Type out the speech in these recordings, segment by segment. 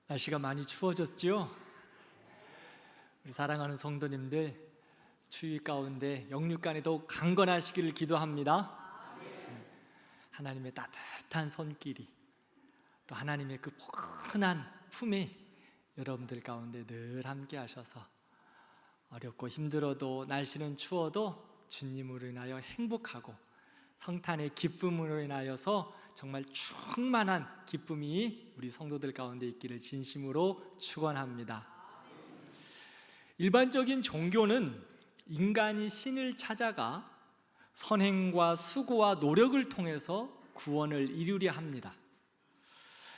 날씨가 많이 추워졌죠? 우리 사랑하는 성도님들, 추위 가운데 영육간에 더욱 강건하시기를 기도합니다. 하나님의 따뜻한 손길이, 또 하나님의 그 포근한 품에 여러분들 가운데 늘 함께 하셔서 어렵고 힘들어도, 날씨는 추워도 주님으로 인하여 행복하고 성탄의 기쁨으로 인하여서 정말 충만한 기쁨이 우리 성도들 가운데 있기를 진심으로 축원합니다. 일반적인 종교는 인간이 신을 찾아가 선행과 수고와 노력을 통해서 구원을 이루려 합니다.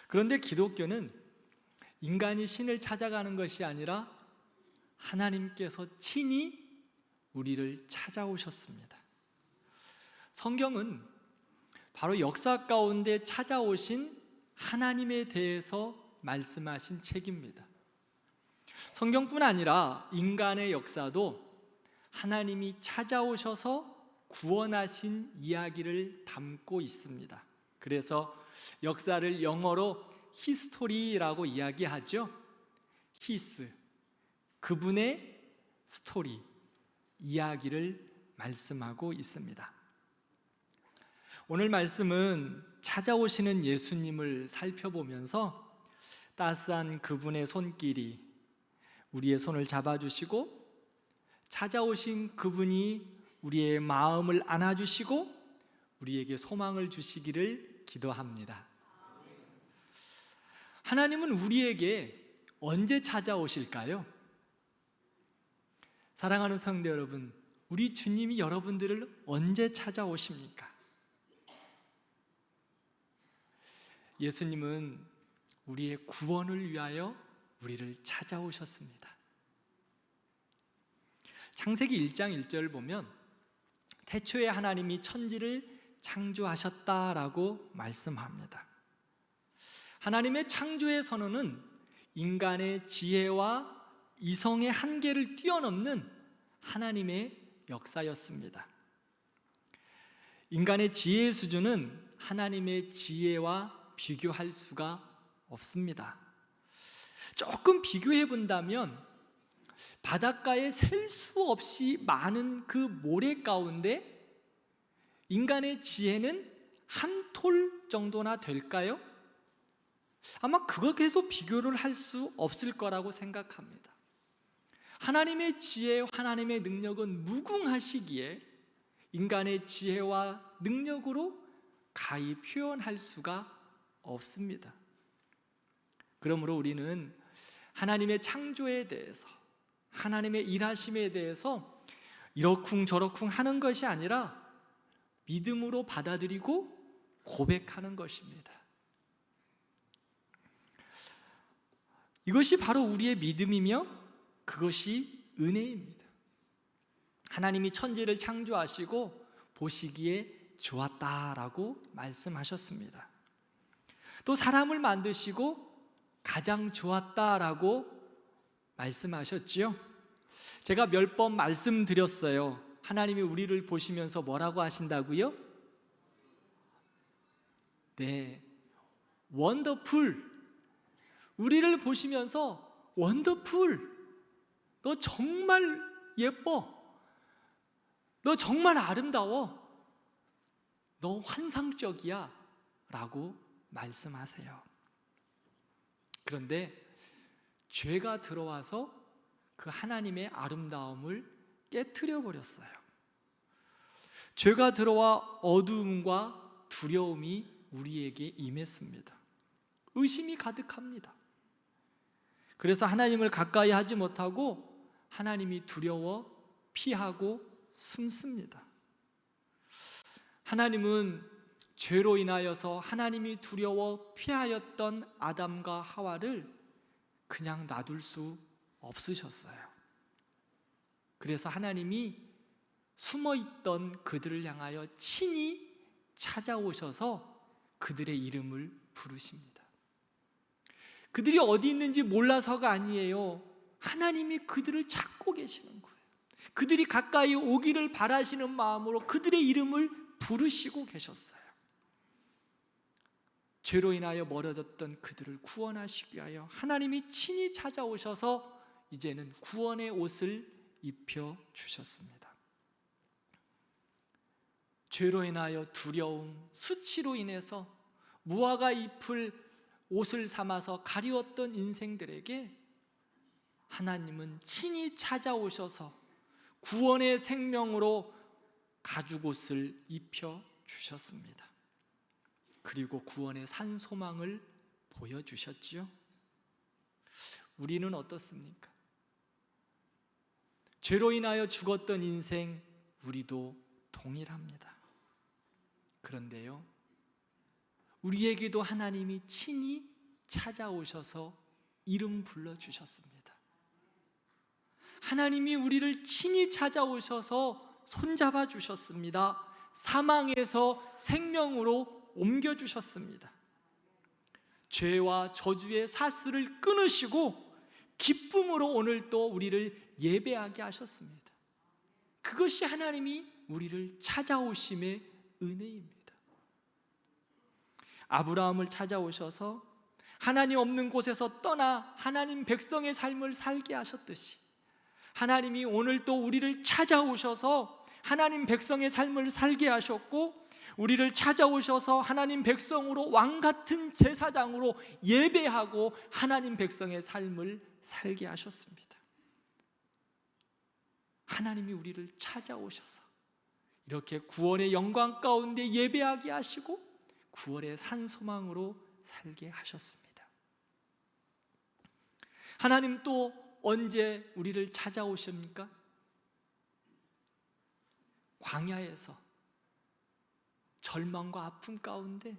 그런데 기독교는 인간이 신을 찾아가는 것이 아니라 하나님께서 친히 우리를 찾아오셨습니다. 성경은 바로 역사 가운데 찾아오신 하나님에 대해서 말씀하신 책입니다. 성경뿐 아니라 인간의 역사도 하나님이 찾아오셔서 구원하신 이야기를 담고 있습니다. 그래서 역사를 영어로 히스토리라고 이야기하죠. 히스, 그분의 스토리, 이야기를 말씀하고 있습니다. 오늘 말씀은 찾아오시는 예수님을 살펴보면서 따스한 그분의 손길이 우리의 손을 잡아주시고, 찾아오신 그분이 우리의 마음을 안아주시고 우리에게 소망을 주시기를 기도합니다. 하나님은 우리에게 언제 찾아오실까요? 사랑하는 성도 여러분, 우리 주님이 여러분들을 언제 찾아오십니까? 예수님은 우리의 구원을 위하여 우리를 찾아오셨습니다. 창세기 1장 1절을 보면 태초에 하나님이 천지를 창조하셨다라고 말씀합니다. 하나님의 창조의 선언은 인간의 지혜와 이성의 한계를 뛰어넘는 하나님의 역사였습니다. 인간의 지혜의 수준은 하나님의 지혜와 비교할 수가 없습니다. 조금 비교해 본다면 바닷가에 셀 수 없이 많은 그 모래 가운데 인간의 지혜는 한 톨 정도나 될까요? 아마 그거 계속 비교를 할 수 없을 거라고 생각합니다. 하나님의 지혜, 하나님의 능력은 무궁하시기에 인간의 지혜와 능력으로 가히 표현할 수가 없습니다. 그러므로 우리는 하나님의 창조에 대해서, 하나님의 일하심에 대해서 이러쿵저러쿵 하는 것이 아니라 믿음으로 받아들이고 고백하는 것입니다. 이것이 바로 우리의 믿음이며 그것이 은혜입니다. 하나님이 천지를 창조하시고 보시기에 좋았다라고 말씀하셨습니다. 또 사람을 만드시고 가장 좋았다라고 말씀하셨지요. 제가 몇 번 말씀드렸어요. 하나님이 우리를 보시면서 뭐라고 하신다고요? 네, 원더풀. 우리를 보시면서 원더풀, 너 정말 예뻐, 너 정말 아름다워, 너 환상적이야 라고 말씀하세요. 그런데 죄가 들어와서 그 하나님의 아름다움을 깨트려 버렸어요. 죄가 들어와 어두움과 두려움이 우리에게 임했습니다. 의심이 가득합니다. 그래서 하나님을 가까이 하지 못하고 하나님이 두려워 피하고 숨습니다. 하나님은 죄로 인하여서 하나님이 두려워 피하였던 아담과 하와를 그냥 놔둘 수 없으셨어요. 그래서 하나님이 숨어있던 그들을 향하여 친히 찾아오셔서 그들의 이름을 부르십니다. 그들이 어디 있는지 몰라서가 아니에요. 하나님이 그들을 찾고 계시는 거예요. 그들이 가까이 오기를 바라시는 마음으로 그들의 이름을 부르시고 계셨어요. 죄로 인하여 멀어졌던 그들을 구원하시기 위하여 하나님이 친히 찾아오셔서 이제는 구원의 옷을 입혀 주셨습니다. 죄로 인하여 두려움, 수치로 인해서 무화과 잎을 옷을 삼아서 가리웠던 인생들에게 하나님은 친히 찾아오셔서 구원의 생명으로 가죽옷을 입혀 주셨습니다. 그리고 구원의 산 소망을 보여주셨지요. 우리는 어떻습니까? 죄로 인하여 죽었던 인생, 우리도 동일합니다. 그런데요, 우리에게도 하나님이 친히 찾아오셔서 이름 불러주셨습니다. 하나님이 우리를 친히 찾아오셔서 손잡아 주셨습니다. 사망에서 생명으로 옮겨주셨습니다. 죄와 저주의 사슬을 끊으시고 기쁨으로 오늘 또 우리를 예배하게 하셨습니다. 그것이 하나님이 우리를 찾아오심의 은혜입니다. 아브라함을 찾아오셔서 하나님 없는 곳에서 떠나 하나님 백성의 삶을 살게 하셨듯이 하나님이 오늘 또 우리를 찾아오셔서 하나님 백성의 삶을 살게 하셨고, 우리를 찾아오셔서 하나님 백성으로 왕같은 제사장으로 예배하고 하나님 백성의 삶을 살게 하셨습니다. 하나님이 우리를 찾아오셔서 이렇게 구원의 영광 가운데 예배하게 하시고 구원의 산 소망으로 살게 하셨습니다. 하나님 또 언제 우리를 찾아오십니까? 광야에서 절망과 아픔 가운데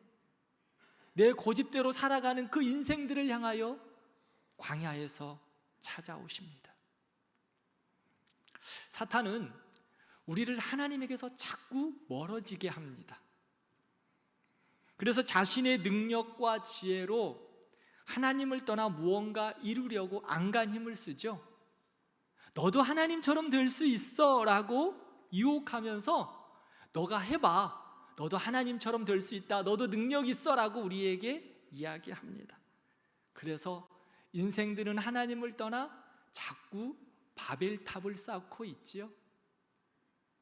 내 고집대로 살아가는 그 인생들을 향하여 광야에서 찾아오십니다. 사탄은 우리를 하나님에게서 자꾸 멀어지게 합니다. 그래서 자신의 능력과 지혜로 하나님을 떠나 무언가 이루려고 안간 힘을 쓰죠. 너도 하나님처럼 될 수 있어 라고 유혹하면서 너가 해봐, 너도 하나님처럼 될 수 있다, 너도 능력 있어 라고 우리에게 이야기합니다. 그래서 인생들은 하나님을 떠나 자꾸 바벨탑을 쌓고 있지요.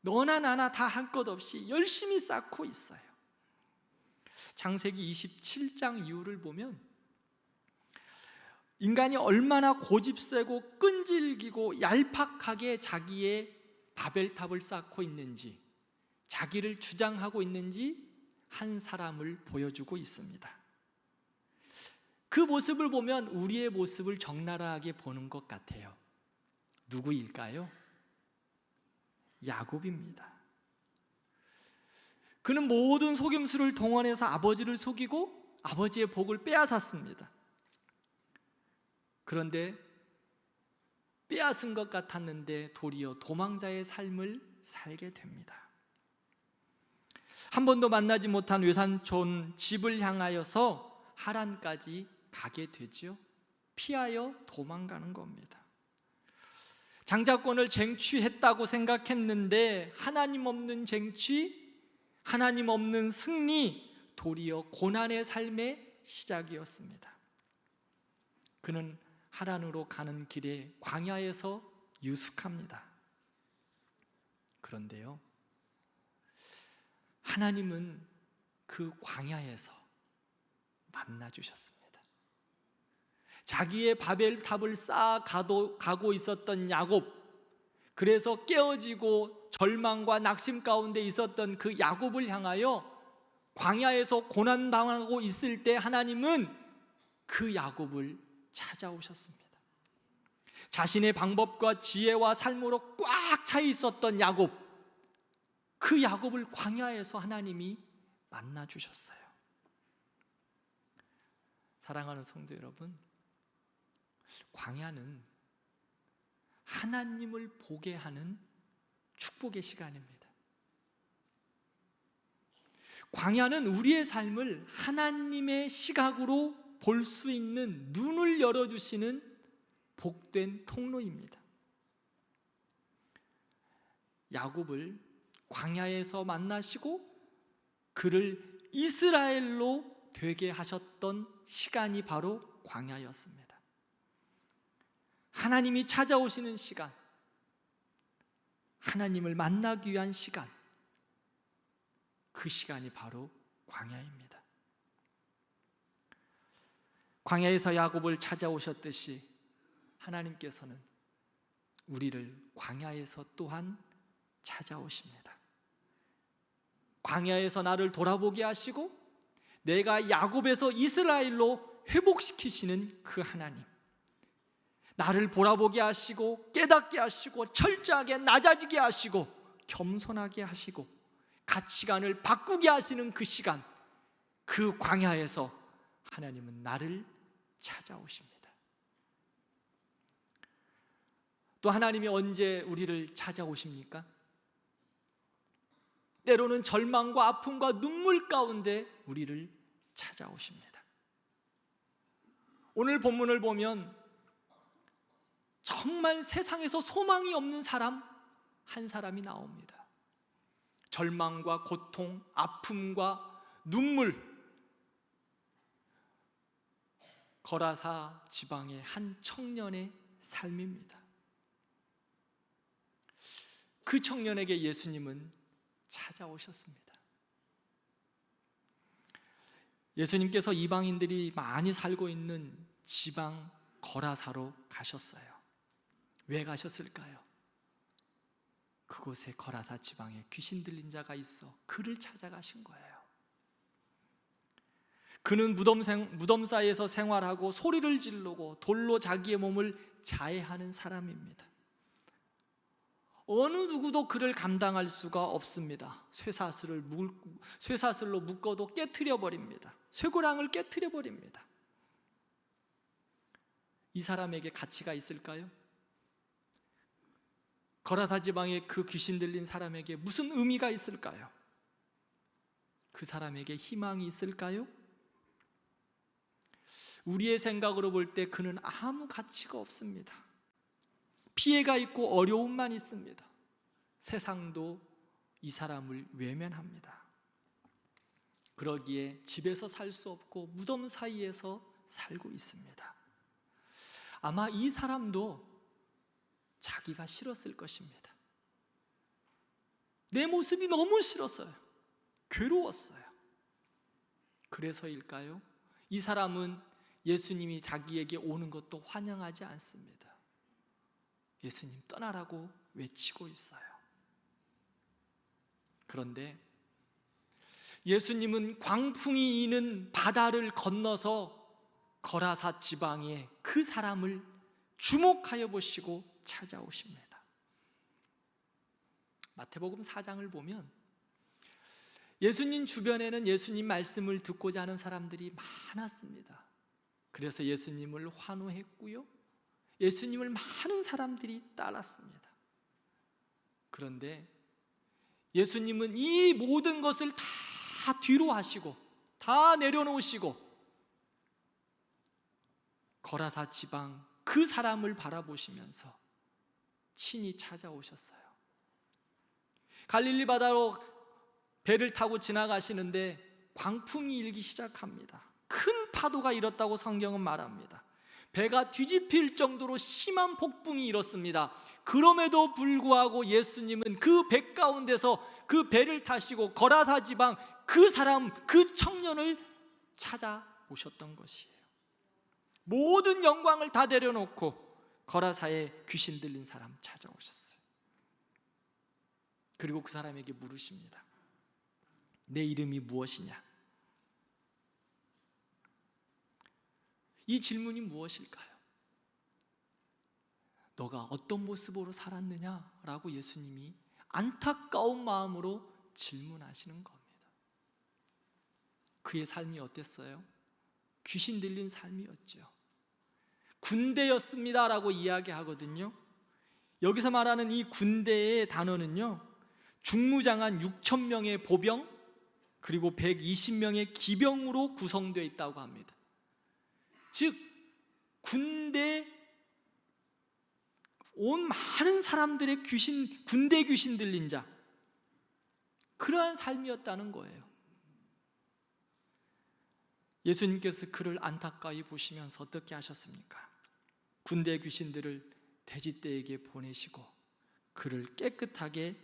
너나 나나 다 할 것 없이 열심히 쌓고 있어요. 창세기 27장 이후를 보면 인간이 얼마나 고집세고 끈질기고 얄팍하게 자기의 바벨탑을 쌓고 있는지, 자기를 주장하고 있는지 한 사람을 보여주고 있습니다. 그 모습을 보면 우리의 모습을 적나라하게 보는 것 같아요. 누구일까요? 야곱입니다. 그는 모든 속임수를 동원해서 아버지를 속이고 아버지의 복을 빼앗았습니다. 그런데 빼앗은 것 같았는데 도리어 도망자의 삶을 살게 됩니다. 한 번도 만나지 못한 외삼촌 집을 향하여서 하란까지 가게 되죠. 피하여 도망가는 겁니다. 장자권을 쟁취했다고 생각했는데 하나님 없는 쟁취, 하나님 없는 승리, 도리어 고난의 삶의 시작이었습니다. 그는 하란으로 가는 길에 광야에서 유숙합니다. 그런데요, 하나님은 그 광야에서 만나 주셨습니다. 자기의 바벨탑을 쌓아 가고 있었던 야곱, 그래서 깨어지고 절망과 낙심 가운데 있었던 그 야곱을 향하여 광야에서 고난당하고 있을 때 하나님은 그 야곱을 찾아오셨습니다. 자신의 방법과 지혜와 삶으로 꽉 차 있었던 야곱, 그 야곱을 광야에서 하나님이 만나 주셨어요. 사랑하는 성도 여러분, 광야는 하나님을 보게 하는 축복의 시간입니다. 광야는 우리의 삶을 하나님의 시각으로 볼 수 있는 눈을 열어주시는 복된 통로입니다. 야곱을 광야에서 만나시고 그를 이스라엘로 되게 하셨던 시간이 바로 광야였습니다. 하나님이 찾아오시는 시간, 하나님을 만나기 위한 시간, 그 시간이 바로 광야입니다. 광야에서 야곱을 찾아오셨듯이 하나님께서는 우리를 광야에서 또한 찾아오십니다. 광야에서 나를 돌아보게 하시고 내가 야곱에서 이스라엘로 회복시키시는 그 하나님, 나를 돌아보게 하시고 깨닫게 하시고 철저하게 낮아지게 하시고 겸손하게 하시고 가치관을 바꾸게 하시는 그 시간, 그 광야에서 하나님은 나를 찾아오십니다. 또 하나님이 언제 우리를 찾아오십니까? 때로는 절망과 아픔과 눈물 가운데 우리를 찾아오십니다. 오늘 본문을 보면 정말 세상에서 소망이 없는 사람 한 사람이 나옵니다. 절망과 고통, 아픔과 눈물, 거라사 지방의 한 청년의 삶입니다. 그 청년에게 예수님은 찾아오셨습니다. 예수님께서 이방인들이 많이 살고 있는 지방 거라사로 가셨어요. 왜 가셨을까요? 그곳에 거라사 지방에 귀신 들린 자가 있어 그를 찾아가신 거예요. 그는 무덤 사이에서 생활하고 소리를 지르고 돌로 자기의 몸을 자해하는 사람입니다. 어느 누구도 그를 감당할 수가 없습니다. 쇠사슬로 묶어도 깨트려 버립니다. 쇠고랑을 깨트려 버립니다. 이 사람에게 가치가 있을까요? 거라사 지방의 그 귀신 들린 사람에게 무슨 의미가 있을까요? 그 사람에게 희망이 있을까요? 우리의 생각으로 볼 때 그는 아무 가치가 없습니다. 피해가 있고 어려움만 있습니다. 세상도 이 사람을 외면합니다. 그러기에 집에서 살 수 없고 무덤 사이에서 살고 있습니다. 아마 이 사람도 자기가 싫었을 것입니다. 내 모습이 너무 싫었어요. 괴로웠어요. 그래서일까요? 이 사람은 예수님이 자기에게 오는 것도 환영하지 않습니다. 예수님 떠나라고 외치고 있어요. 그런데 예수님은 광풍이 이는 바다를 건너서 거라사 지방에 그 사람을 주목하여 보시고 찾아오십니다. 마태복음 4장을 보면 예수님 주변에는 예수님 말씀을 듣고자 하는 사람들이 많았습니다. 그래서 예수님을 환호했고요, 예수님을 많은 사람들이 따랐습니다. 그런데 예수님은 이 모든 것을 다 뒤로 하시고 다 내려놓으시고 거라사 지방 그 사람을 바라보시면서 친히 찾아오셨어요. 갈릴리 바다로 배를 타고 지나가시는데 광풍이 일기 시작합니다. 큰 파도가 일었다고 성경은 말합니다. 배가 뒤집힐 정도로 심한 폭풍이 일었습니다. 그럼에도 불구하고 예수님은 그 배 가운데서 그 배를 타시고 거라사 지방 그 사람, 그 청년을 찾아오셨던 것이에요. 모든 영광을 다 내려놓고 거라사에 귀신 들린 사람 찾아오셨어요. 그리고 그 사람에게 물으십니다. 내 이름이 무엇이냐? 이 질문이 무엇일까요? 너가 어떤 모습으로 살았느냐라고 예수님이 안타까운 마음으로 질문하시는 겁니다. 그의 삶이 어땠어요? 귀신 들린 삶이었죠. 군대였습니다라고 이야기하거든요. 여기서 말하는 이 군대의 단어는요, 중무장한 6,000명의 보병 그리고 120명의 기병으로 구성되어 있다고 합니다. 즉 군대 온 많은 사람들의 군대 귀신 들린 자, 그러한 삶이었다는 거예요. 예수님께서 그를 안타까이 보시면서 어떻게 하셨습니까? 군대 귀신들을 돼지떼에게 보내시고 그를 깨끗하게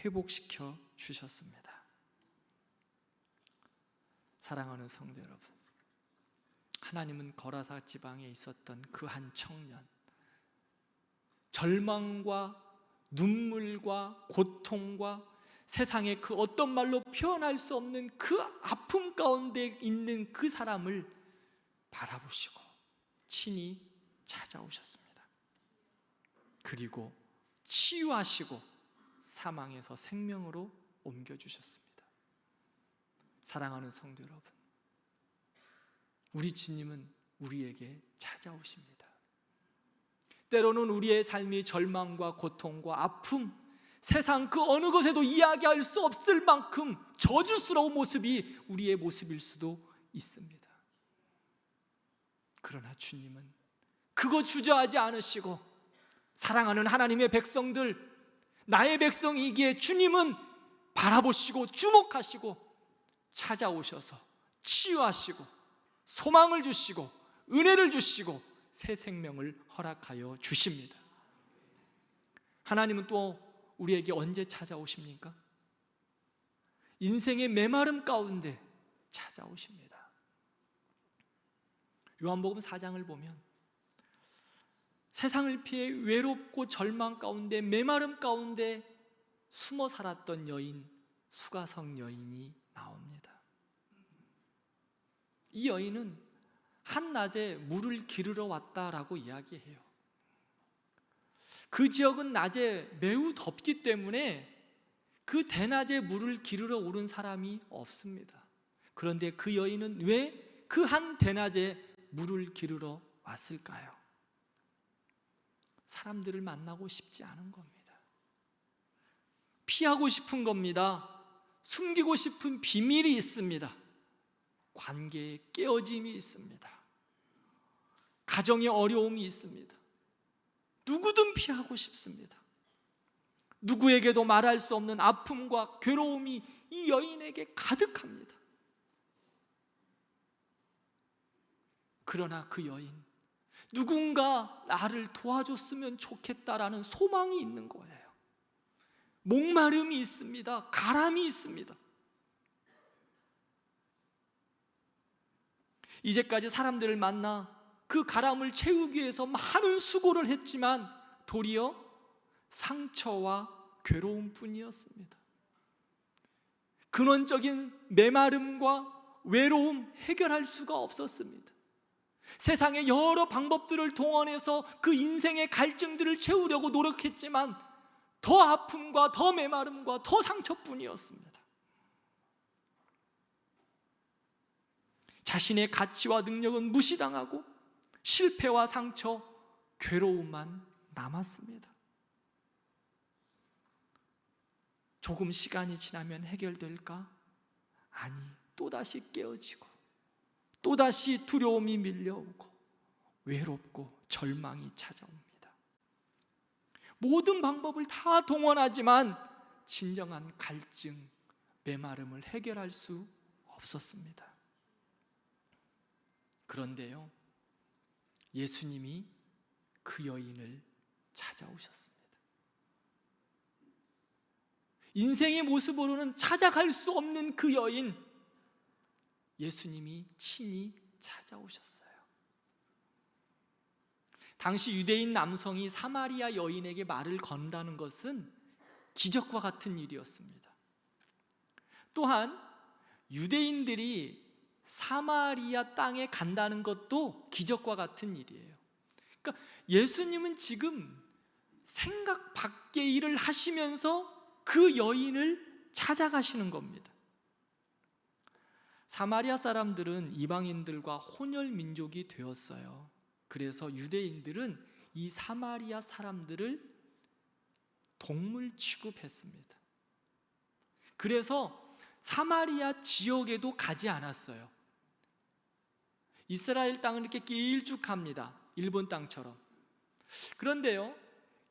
회복시켜 주셨습니다. 사랑하는 성도 여러분, 하나님은 거라사 지방에 있었던 그 한 청년, 절망과 눈물과 고통과 세상의 그 어떤 말로 표현할 수 없는 그 아픔 가운데 있는 그 사람을 바라보시고 친히 찾아오셨습니다. 그리고 치유하시고 사망에서 생명으로 옮겨주셨습니다. 사랑하는 성도 여러분, 우리 주님은 우리에게 찾아오십니다. 때로는 우리의 삶이 절망과 고통과 아픔, 세상 그 어느 것에도 이야기할 수 없을 만큼 저주스러운 모습이 우리의 모습일 수도 있습니다. 그러나 주님은 그거 주저하지 않으시고 사랑하는 하나님의 백성들, 나의 백성이기에 주님은 바라보시고 주목하시고 찾아오셔서 치유하시고 소망을 주시고 은혜를 주시고 새 생명을 허락하여 주십니다. 하나님은 또 우리에게 언제 찾아오십니까? 인생의 메마름 가운데 찾아오십니다. 요한복음 4장을 보면 세상을 피해 외롭고 절망 가운데 메마름 가운데 숨어 살았던 여인, 수가성 여인이 나옵니다. 이 여인은 한낮에 물을 기르러 왔다라고 이야기해요. 그 지역은 낮에 매우 덥기 때문에 그 대낮에 물을 기르러 오른 사람이 없습니다. 그런데 그 여인은 왜 그 한 대낮에 물을 기르러 왔을까요? 사람들을 만나고 싶지 않은 겁니다. 피하고 싶은 겁니다. 숨기고 싶은 비밀이 있습니다. 관계에 깨어짐이 있습니다. 가정에 어려움이 있습니다. 누구든 피하고 싶습니다. 누구에게도 말할 수 없는 아픔과 괴로움이 이 여인에게 가득합니다. 그러나 그 여인, 누군가 나를 도와줬으면 좋겠다라는 소망이 있는 거예요. 목마름이 있습니다. 가람이 있습니다. 이제까지 사람들을 만나 그 가람을 채우기 위해서 많은 수고를 했지만 도리어 상처와 괴로움뿐이었습니다. 근원적인 메마름과 외로움 해결할 수가 없었습니다. 세상의 여러 방법들을 동원해서 그 인생의 갈증들을 채우려고 노력했지만 더 아픔과 더 메마름과 더 상처뿐이었습니다. 자신의 가치와 능력은 무시당하고 실패와 상처, 괴로움만 남았습니다. 조금 시간이 지나면 해결될까? 아니, 또다시 깨어지고 또다시 두려움이 밀려오고 외롭고 절망이 찾아옵니다. 모든 방법을 다 동원하지만 진정한 갈증, 메마름을 해결할 수 없었습니다. 그런데요, 예수님이 그 여인을 찾아오셨습니다. 인생의 모습으로는 찾아갈 수 없는 그 여인, 예수님이 친히 찾아오셨어요. 당시 유대인 남성이 사마리아 여인에게 말을 건다는 것은 기적과 같은 일이었습니다. 또한 유대인들이 사마리아 땅에 간다는 것도 기적과 같은 일이에요. 그러니까 예수님은 지금 생각 밖의 일을 하시면서 그 여인을 찾아가시는 겁니다. 사마리아 사람들은 이방인들과 혼혈 민족이 되었어요. 그래서 유대인들은 이 사마리아 사람들을 동물 취급했습니다. 그래서 사마리아 지역에도 가지 않았어요. 이스라엘 땅은 이렇게 길쭉합니다. 일본 땅처럼. 그런데요,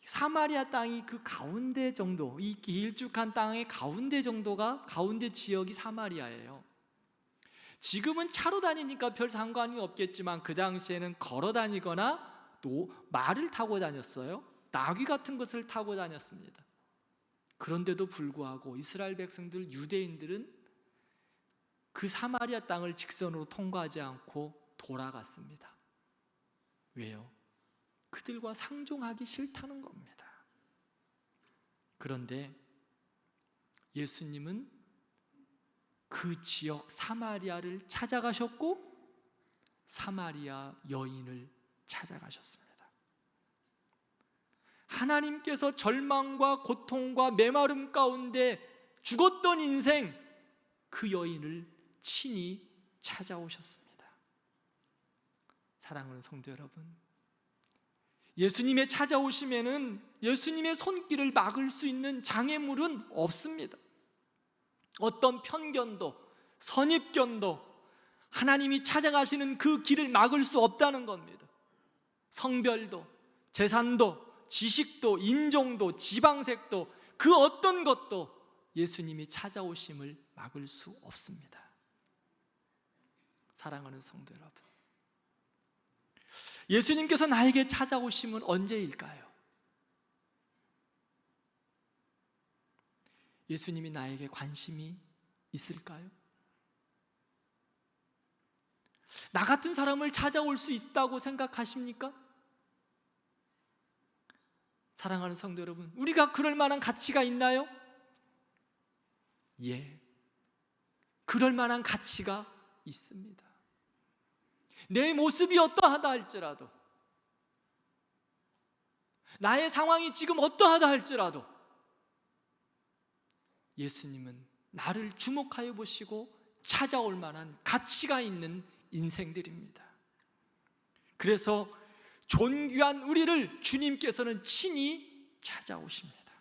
사마리아 땅이 그 가운데 정도, 이 길쭉한 땅의 가운데 정도가, 가운데 지역이 사마리아예요. 지금은 차로 다니니까 별 상관이 없겠지만 그 당시에는 걸어 다니거나 또 말을 타고 다녔어요. 나귀 같은 것을 타고 다녔습니다. 그런데도 불구하고 이스라엘 백성들, 유대인들은 그 사마리아 땅을 직선으로 통과하지 않고 돌아갔습니다. 왜요? 그들과 상종하기 싫다는 겁니다. 그런데 예수님은 그 지역 사마리아를 찾아가셨고 사마리아 여인을 찾아가셨습니다. 하나님께서 절망과 고통과 메마름 가운데 죽었던 인생, 그 여인을 친히 찾아오셨습니다. 사랑하는 성도 여러분, 예수님의 찾아오심에는 예수님의 손길을 막을 수 있는 장애물은 없습니다. 어떤 편견도 선입견도 하나님이 찾아가시는 그 길을 막을 수 없다는 겁니다. 성별도 재산도 지식도 인종도 지방색도 그 어떤 것도 예수님이 찾아오심을 막을 수 없습니다. 사랑하는 성도 여러분, 예수님께서 나에게 찾아오심은 언제일까요? 예수님이 나에게 관심이 있을까요? 나 같은 사람을 찾아올 수 있다고 생각하십니까? 사랑하는 성도 여러분, 우리가 그럴 만한 가치가 있나요? 예, 그럴 만한 가치가 있습니다. 내 모습이 어떠하다 할지라도, 나의 상황이 지금 어떠하다 할지라도 예수님은 나를 주목하여 보시고 찾아올 만한 가치가 있는 인생들입니다. 그래서 존귀한 우리를 주님께서는 친히 찾아오십니다.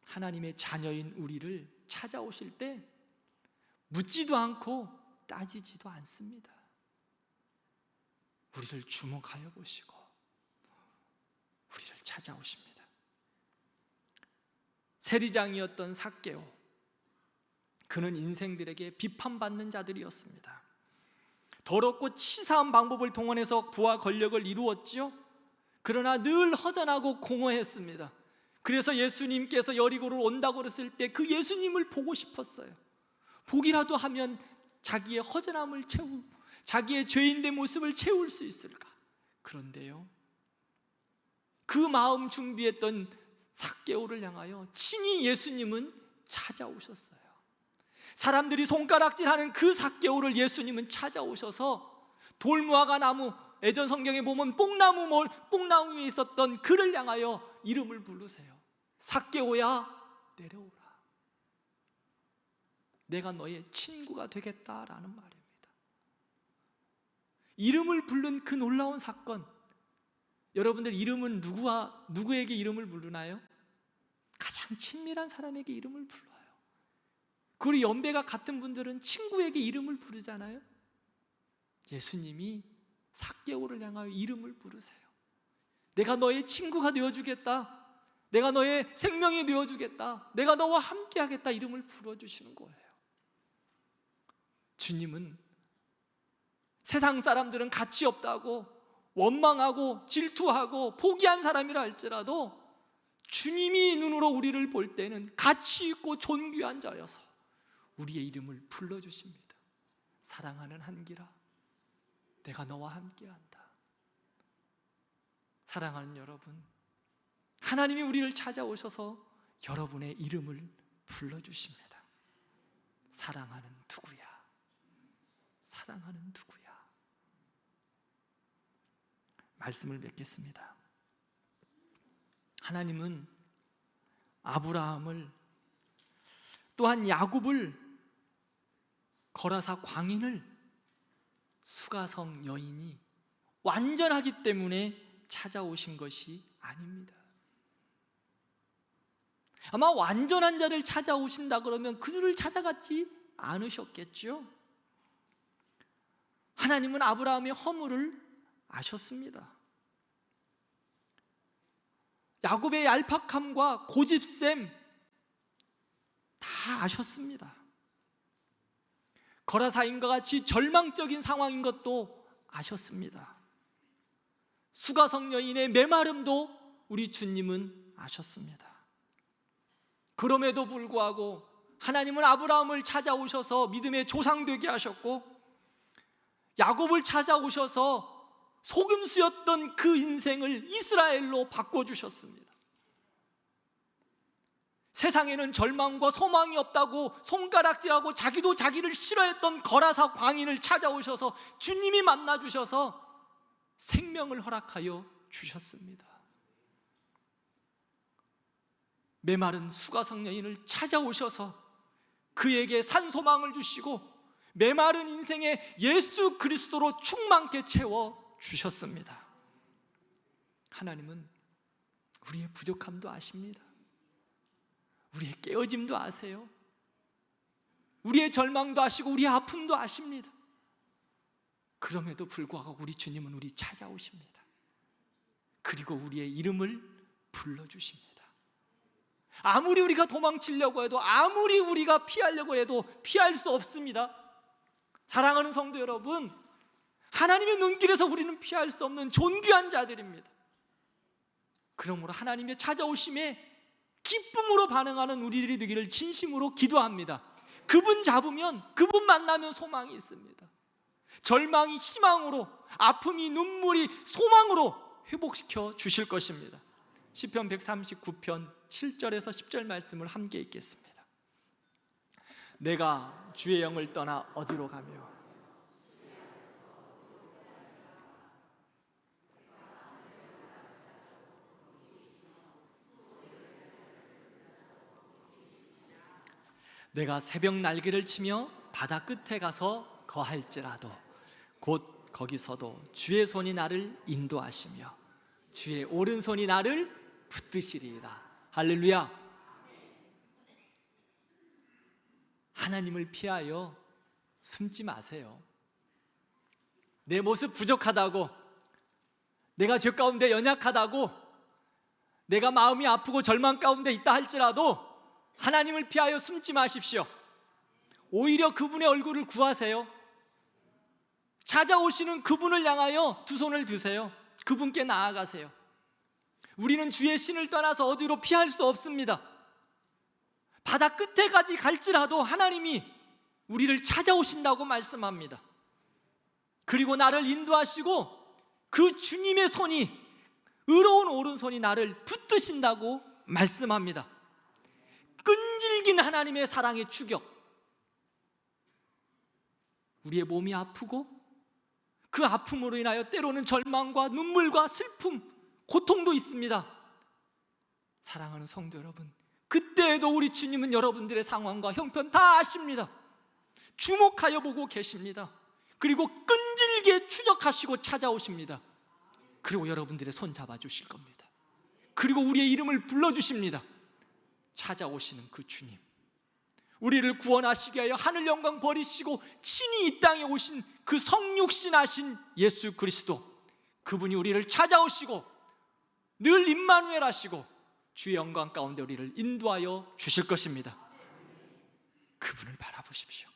하나님의 자녀인 우리를 찾아오실 때 묻지도 않고 따지지도 않습니다. 우리를 주목하여 보시고 우리를 찾아오십니다. 세리장이었던 삭개오, 그는 인생들에게 비판받는 자들이었습니다. 더럽고 치사한 방법을 동원해서 부와 권력을 이루었지요. 그러나 늘 허전하고 공허했습니다. 그래서 예수님께서 여리고를 온다고 그랬을 때 그 예수님을 보고 싶었어요. 보기라도 하면 자기의 허전함을 채우고 자기의 죄인된 모습을 채울 수 있을까? 그런데요, 그 마음 준비했던 삭개오를 향하여 친히 예수님은 찾아오셨어요. 사람들이 손가락질하는 그 삭개오를 예수님은 찾아오셔서 돌무화과 나무, 예전 성경에 보면 뽕나무 위에 있었던 그를 향하여 이름을 부르세요. 삭개오야, 내려오라. 내가 너의 친구가 되겠다라는 말입니다. 이름을 부른 그 놀라운 사건, 여러분들 이름은 누구에게 이름을 부르나요? 가장 친밀한 사람에게 이름을 불러요. 그리고 연배가 같은 분들은 친구에게 이름을 부르잖아요. 예수님이 삭개오를 향하여 이름을 부르세요. 내가 너의 친구가 되어주겠다, 내가 너의 생명이 되어주겠다, 내가 너와 함께하겠다, 이름을 불러주시는 거예요. 주님은 세상 사람들은 가치 없다고 원망하고 질투하고 포기한 사람이라 할지라도 주님이 눈으로 우리를 볼 때는 가치 있고 존귀한 자여서 우리의 이름을 불러주십니다. 사랑하는 한길아, 내가 너와 함께한다. 사랑하는 여러분, 하나님이 우리를 찾아오셔서 여러분의 이름을 불러주십니다. 사랑하는 누구야? 사랑하는 누구야? 말씀을 맺겠습니다. 하나님은 아브라함을, 또한 야곱을, 거라사 광인을 수가성 여인이 완전하기 때문에 찾아오신 것이 아닙니다. 아마 완전한 자를 찾아오신다 그러면 그들을 찾아갔지 않으셨겠죠. 하나님은 아브라함의 허물을 아셨습니다. 야곱의 얄팍함과 고집셈 다 아셨습니다. 거라사인과 같이 절망적인 상황인 것도 아셨습니다. 수가성 여인의 메마름도 우리 주님은 아셨습니다. 그럼에도 불구하고 하나님은 아브라함을 찾아오셔서 믿음의 조상 되게 하셨고, 야곱을 찾아오셔서 속임수였던 그 인생을 이스라엘로 바꿔주셨습니다. 세상에는 절망과 소망이 없다고 손가락질하고 자기도 자기를 싫어했던 거라사 광인을 찾아오셔서 주님이 만나주셔서 생명을 허락하여 주셨습니다. 메마른 수가성 여인을 찾아오셔서 그에게 산소망을 주시고 메마른 인생에 예수 그리스도로 충만케 채워 주셨습니다. 하나님은 우리의 부족함도 아십니다. 우리의 깨어짐도 아세요. 우리의 절망도 아시고 우리의 아픔도 아십니다. 그럼에도 불구하고 우리 주님은 우리 찾아오십니다. 그리고 우리의 이름을 불러주십니다. 아무리 우리가 도망치려고 해도, 아무리 우리가 피하려고 해도 피할 수 없습니다. 사랑하는 성도 여러분, 하나님의 눈길에서 우리는 피할 수 없는 존귀한 자들입니다. 그러므로 하나님의 찾아오심에 기쁨으로 반응하는 우리들이 되기를 진심으로 기도합니다. 그분 잡으면, 그분 만나면 소망이 있습니다. 절망이 희망으로, 아픔이 눈물이 소망으로 회복시켜 주실 것입니다. 시편 139편 7절에서 10절 말씀을 함께 읽겠습니다. 내가 주의 영을 떠나 어디로 가며 내가 새벽 날개를 치며 바다 끝에 가서 거할지라도 곧 거기서도 주의 손이 나를 인도하시며 주의 오른손이 나를 붙드시리이다. 할렐루야. 하나님을 피하여 숨지 마세요. 내 모습 부족하다고, 내가 죄 가운데 연약하다고, 내가 마음이 아프고 절망 가운데 있다 할지라도 하나님을 피하여 숨지 마십시오. 오히려 그분의 얼굴을 구하세요. 찾아오시는 그분을 향하여 두 손을 드세요. 그분께 나아가세요. 우리는 주의 신을 떠나서 어디로 피할 수 없습니다. 바다 끝에까지 갈지라도 하나님이 우리를 찾아오신다고 말씀합니다. 그리고 나를 인도하시고 그 주님의 손이, 의로운 오른손이 나를 붙드신다고 말씀합니다. 끈질긴 하나님의 사랑의 추격. 우리의 몸이 아프고 그 아픔으로 인하여 때로는 절망과 눈물과 슬픔, 고통도 있습니다. 사랑하는 성도 여러분, 그때에도 우리 주님은 여러분들의 상황과 형편 다 아십니다. 주목하여 보고 계십니다. 그리고 끈질게 추적하시고 찾아오십니다. 그리고 여러분들의 손 잡아주실 겁니다. 그리고 우리의 이름을 불러주십니다. 찾아오시는 그 주님, 우리를 구원하시게 하여 하늘 영광 버리시고 친히 이 땅에 오신 그 성육신하신 예수 그리스도, 그분이 우리를 찾아오시고 늘 임마누엘 하시고 주의 영광 가운데 우리를 인도하여 주실 것입니다. 그분을 바라보십시오.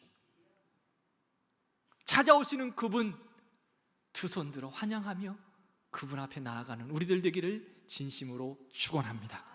찾아오시는 그분 두 손 들어 환영하며 그분 앞에 나아가는 우리들 되기를 진심으로 축원합니다.